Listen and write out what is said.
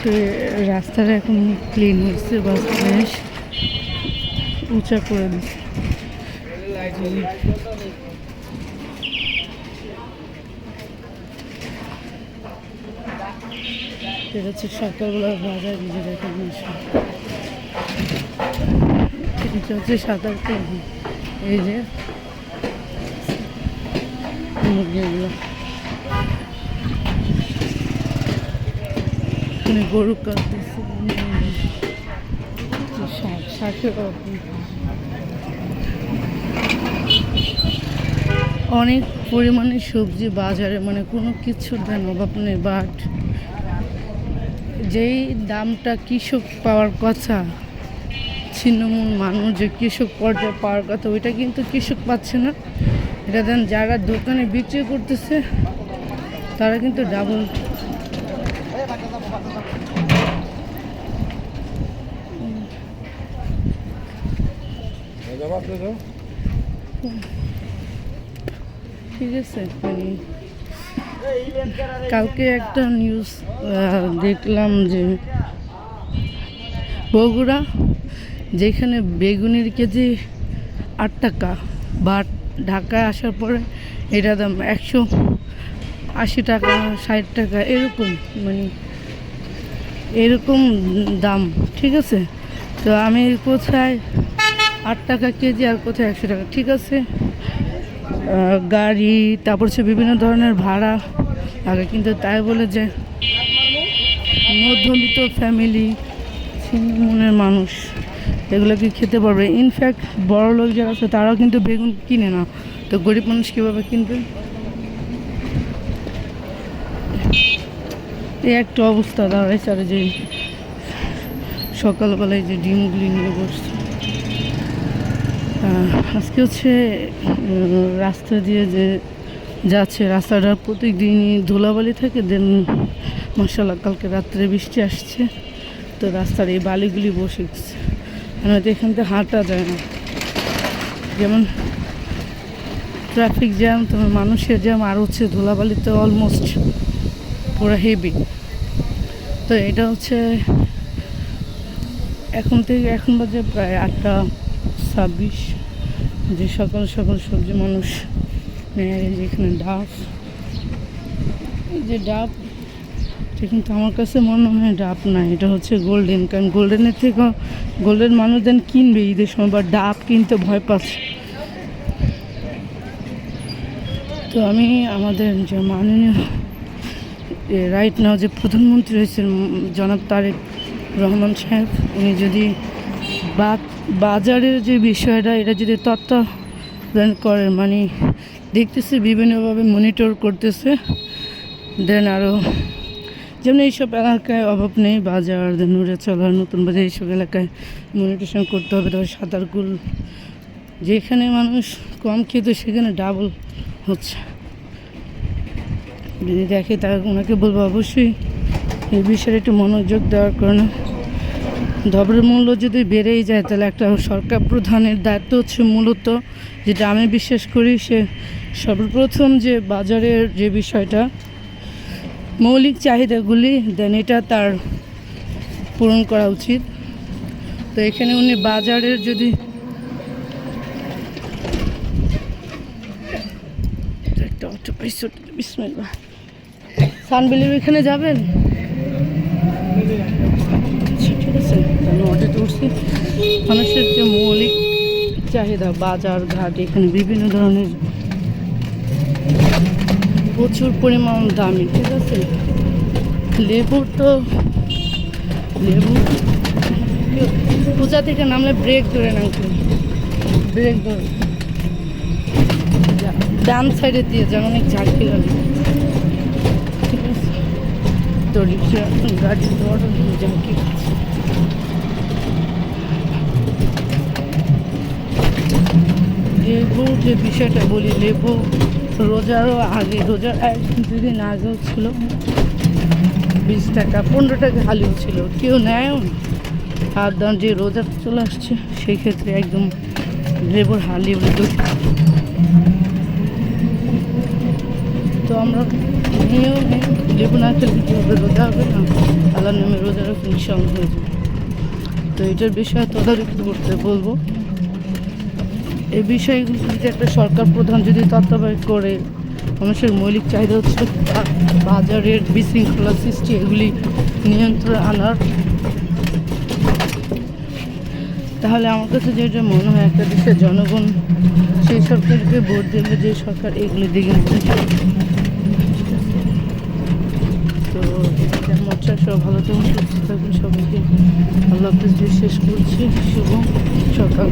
তো রাস্তাটা এখন ক্লিন হয়েছে, বাস বেশ উঁচা করে দিচ্ছে। এটা হচ্ছে সকালবেলার বাজার, নিজে দেখেন এটা হচ্ছে 7-8 এই যে মুরগিগুলো, এখানে গরু কাটতেছে, শাকের অনেক পরিমাণে সবজি বাজারে, মানে কোনো কিছুর দাম অভাব নেই। বাট যেই দামটা কৃষক পাওয়ার কথা, ছিন্নমূল মানুষ যে কৃষক পর্যায়ে পাওয়ার কথা, ওইটা কিন্তু কৃষক পাচ্ছে না। এটা দেন যারা দোকানে বিক্রি করতেছে তারা কিন্তু ডাবল। ঠিক আছে, মানে কালকে একটা নিউজ দেখলাম যে বগুড়া, যেখানে বেগুনের কেজি 8 টাকা, বা ঢাকায় আসার পরে এটা দাম 180 টাকা, 60 টাকা, এরকম, মানে এরকম দাম। ঠিক আছে, তো আমি কোথায় 8 টাকা কেজি আর কোথায় 100 টাকা। ঠিক আছে, গাড়ি, তারপর হচ্ছে বিভিন্ন ধরনের ভাড়া আগে, কিন্তু তাই বলে যে মধ্যবিত্ত ফ্যামিলি, মনের মানুষ এগুলো কি খেতে পারবে? ইনফ্যাক্ট বড় লোক যারা আছে তারাও কিন্তু বেগুন কিনে না, তো গরিব মানুষ কীভাবে কিনবে? এই একটা অবস্থা দাঁড়াইছে। আর যে সকালবেলায় যে ডিমগুলি নিয়ে বসছে, আজকে হচ্ছে রাস্তা দিয়ে যে যাচ্ছে, রাস্তাটা প্রত্যেকদিনই ধুলাবালি থাকে। দেন মাশাআল্লাহ কালকে রাত্রে বৃষ্টি আসছে, তো রাস্তার এই বালিগুলি বসে গেছে, হয়তো এখান থেকে হাঁটা যায় না। যেমন ট্রাফিক জ্যাম, তোমার মানুষের জ্যাম, আর হচ্ছে ধুলাবালিতে অলমোস্ট পুরো হেভি। তো এটা হচ্ছে এখন বাজে প্রায় 8:26, যে সকাল সকাল সবজি মানুষ নেয়। যেখানে ডাব, এই যে ডাব, এটা কিন্তু আমার কাছে মনে হয় ডাব না, এটা হচ্ছে গোল্ডেন। কারণ গোল্ডেনের থেকে গোল্ডেন মানুষ দেন কিনবে ঈদের সময়, বা ডাব কিনতে ভয় পাচ্ছে। তো আমি আমাদের যে মাননীয় রাইট নাও যে প্রধানমন্ত্রী হয়েছেন জনাব তারেক রহমান সাহেব, উনি যদি বাজারের যে বিষয়টা, এটা যদি তত্ত্বাবধান করেন, মানে দেখতেছে বিভিন্নভাবে মনিটর করতেছে, দেন আরও যেমন এইসব এলাকায় অভাব নেই, বাজার নুরে চলার নতুন বাজার, এইসব এলাকায় মনিটেশন করতে হবে। তবে সাঁতারকুল, যেখানে মানুষ কম খেত সেখানে ডাবল হচ্ছে। যদি দেখে তার ওনাকে বলবো অবশ্যই এই বিষয়ে একটু মনোযোগ দেওয়ার কারণে দ্রব্যের মূল্য যদি বেড়েই যায়, তাহলে একটা সরকার প্রধানের দায়িত্ব হচ্ছে মূলত, যেটা আমি বিশ্বাস করি, সে সর্বপ্রথম যে বাজারের যে বিষয়টা, মৌলিক চাহিদাগুলি, দেন এটা তার পূরণ করা উচিত। তো এখানে উনি বাজারের যদি একটা অটো পাইছে, বিসমিল্লাহ, সানবিলির এখানে যাবেন? ঠিক আছে, আমি অটোতে উঠছি। মানুষের যে মৌলিক চাহিদা, বাজার ঘাট, এখানে বিভিন্ন ধরনের প্রচুর পরিমাণ দামি। ঠিক আছে, লেবু পূজা থেকে নামলে ব্রেক ধরে নামছে, ব্রেক ধরে ডান সাইডে দিয়ে যান, অনেক ঝাঁকি লাগে। ঠিক আছে, তো রিক্সা গাড়ি অটো ঝাঁকি। লেবুর যে বিষয়টা বলি, লেবু রোজারও আগে, রোজার 1-2 দিন আগেও ছিল 20 টাকা, 15 টাকা হালিও ছিল, কেউ নেয়ও না। আর যে রোজা চলে আসছে সেই ক্ষেত্রে একদম লেবুর হালি উঠে, তো আমরা নিয়েও লেবু না খেলে কীভাবে রোজা হবে না, আল্লাহর নামে রোজা রাখলে ইনশাআল্লাহ হয়ে যাবে। তো এটার বিষয়ে তদারকি করতে বলবো। এই বিষয়গুলি যদি একটা সরকার প্রধান যদি তত্ত্বাবধান করে, মানুষের মৌলিক চাহিদা হচ্ছে বাজারের বিশৃঙ্খলা সৃষ্টি, এগুলি নিয়ন্ত্রণে আনার, তাহলে আমার কাছে যেটা মনে হয় একটা দেশের জনগণ সেই সরকারকে ভোট দেবে যে সরকার এগুলি দিকে মনোযোগ। তো কেমন সব ভালো থাকুন, সুস্থ থাকুন, সবাইকে আল্লাহ হাফেজ দিয়ে শেষ করছি। শুভ সকাল।